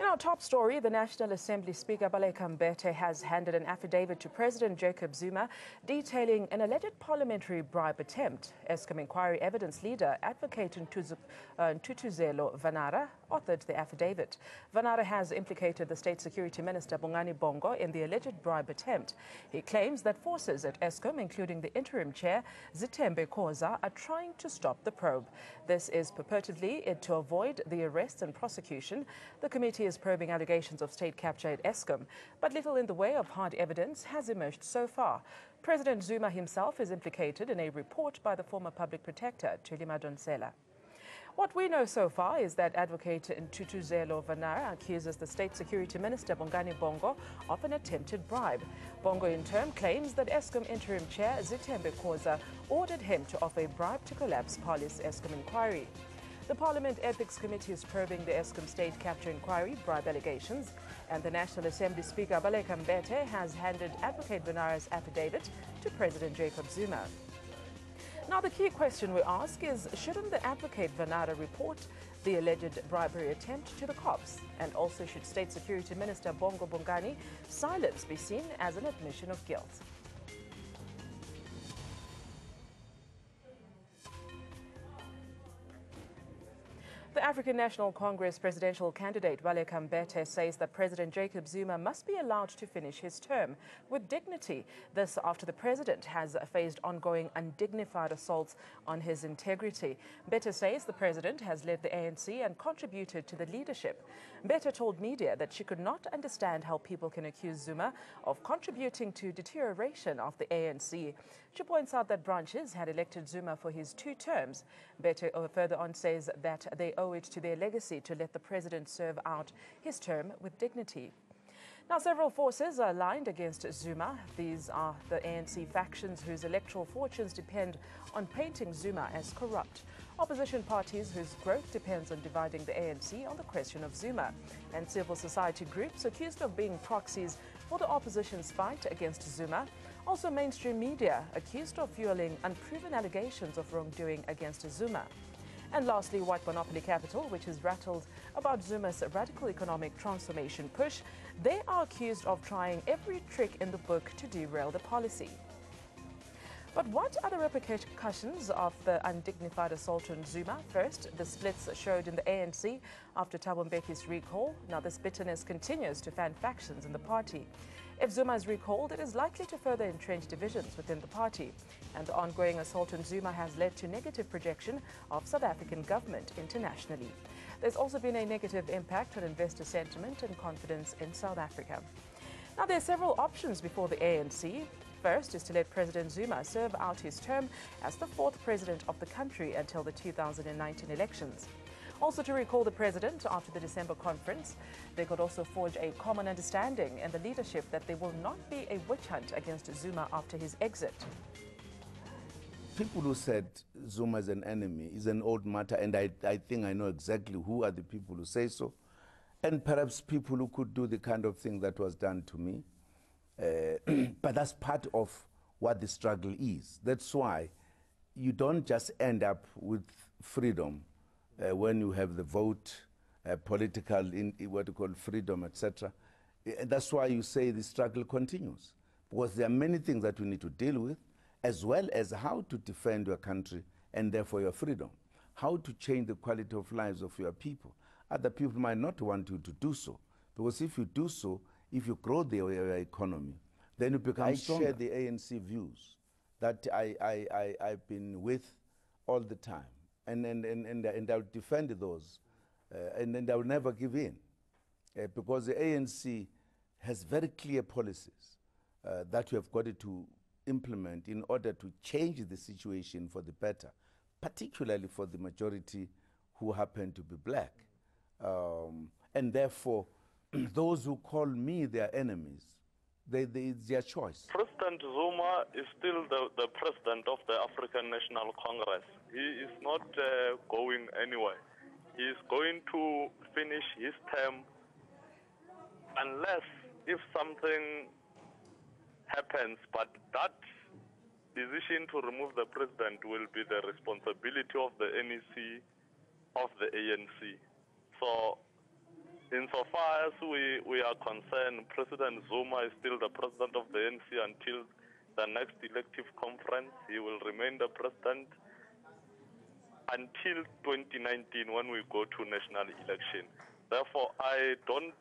In our top story, the National Assembly Speaker Baleka Mbete has handed an affidavit to President Jacob Zuma detailing an alleged parliamentary bribe attempt. Eskom inquiry evidence leader, advocate Ntutuzelo Vanara, authored the affidavit. Vanara has implicated the State Security Minister Bongani Bongo in the alleged bribe attempt. He claims that forces at Eskom, including the interim chair, Zitembe Khoza, are trying to stop the probe. This is purportedly to avoid the arrest and prosecution. The committee is probing allegations of state capture at Eskom, but little in the way of hard evidence has emerged so far. President Zuma himself is implicated in a report by the former public protector, Thuli Madonsela. What we know so far is that advocate Ntutuzelo Vanara accuses the State Security Minister Bongani Bongo of an attempted bribe. Bongo in turn claims that Eskom interim chair Zitembe Khoza ordered him to offer a bribe to collapse Police Eskom inquiry. The Parliament Ethics Committee is probing the Eskom state capture inquiry bribe allegations, and the National Assembly Speaker Baleka Mbete has handed Advocate Vanara's affidavit to President Jacob Zuma. Now, the key question we ask is, shouldn't the Advocate Vanara report the alleged bribery attempt to the cops? And also, should State Security Minister Bongo Bongani silence be seen as an admission of guilt? The African National Congress presidential candidate Baleka Mbete says that President Jacob Zuma must be allowed to finish his term with dignity. This after the president has faced ongoing undignified assaults on his integrity. Mbete says the president has led the ANC and contributed to the leadership. Mbete told media that she could not understand how people can accuse Zuma of contributing to deterioration of the ANC. She points out that branches had elected Zuma for his 2 terms. Mbete further on says that they owe it to their legacy to let the president serve out his term with dignity. Now, several forces are aligned against Zuma. These are the ANC factions whose electoral fortunes depend on painting Zuma as corrupt, opposition parties whose growth depends on dividing the ANC on the question of Zuma, and civil society groups accused of being proxies for the opposition's fight against Zuma. Also, mainstream media accused of fueling unproven allegations of wrongdoing against Zuma. And lastly, white monopoly capital, which is rattled about Zuma's radical economic transformation push. They are accused of trying every trick in the book to derail the policy. But what are the repercussions of the undignified assault on Zuma? First, the splits showed in the ANC after Thabo Mbeki's recall. Now, this bitterness continues to fan factions in the party. If Zuma is recalled, it is likely to further entrench divisions within the party. And the ongoing assault on Zuma has led to negative projection of South African government internationally. There's also been a negative impact on investor sentiment and confidence in South Africa. Now, there are several options before the ANC. First is to let President Zuma serve out his term as the 4th president of the country until the 2019 elections. Also, to recall the president after the December conference. They could also forge a common understanding in the leadership that there will not be a witch hunt against Zuma after his exit. People who said Zuma is an enemy is an old matter, and I think I know exactly who are the people who say so, and perhaps people who could do the kind of thing that was done to me. But that's part of what the struggle is. That's why you don't just end up with freedom when you have the vote, political, what you call freedom, etc. That's why you say the struggle continues. Because there are many things that we need to deal with, as well as how to defend your country and therefore your freedom. How to change the quality of lives of your people. Other people might not want you to do so. Because if you do so, if you grow your economy, then you become stronger. I share the ANC views that I've been with all the time. And I'll defend those. And I will never give in. Because the ANC has very clear policies that we have got to implement in order to change the situation for the better, particularly for the majority who happen to be black. And therefore, those who call me their enemies, it's their choice. President Zuma is still the president of the African National Congress. He is not going anywhere. He is going to finish his term unless if something happens, but that decision to remove the president will be the responsibility of the NEC, of the ANC. So insofar as we are concerned, President Zuma is still the president of the ANC until the next elective conference. He will remain the president until 2019 when we go to national election. Therefore, I don't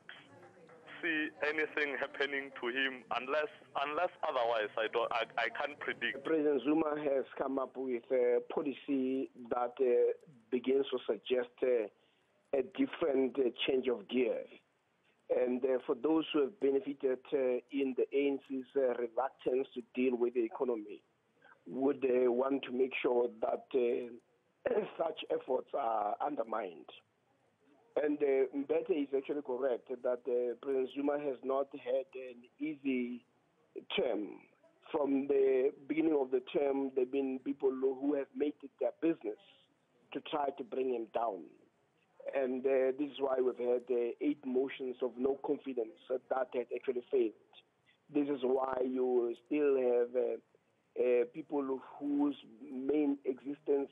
see anything happening to him unless otherwise. I can't predict. President Zuma has come up with a policy that begins to suggest a different change of gear. And for those who have benefited in the ANC's reluctance to deal with the economy, would want to make sure that such efforts are undermined. And Mbete is actually correct that President Zuma has not had an easy term. From the beginning of the term, there have been people who have made it their business to try to bring him down. And this is why we've had 8 motions of no confidence that had actually failed. This is why you still have people whose main existence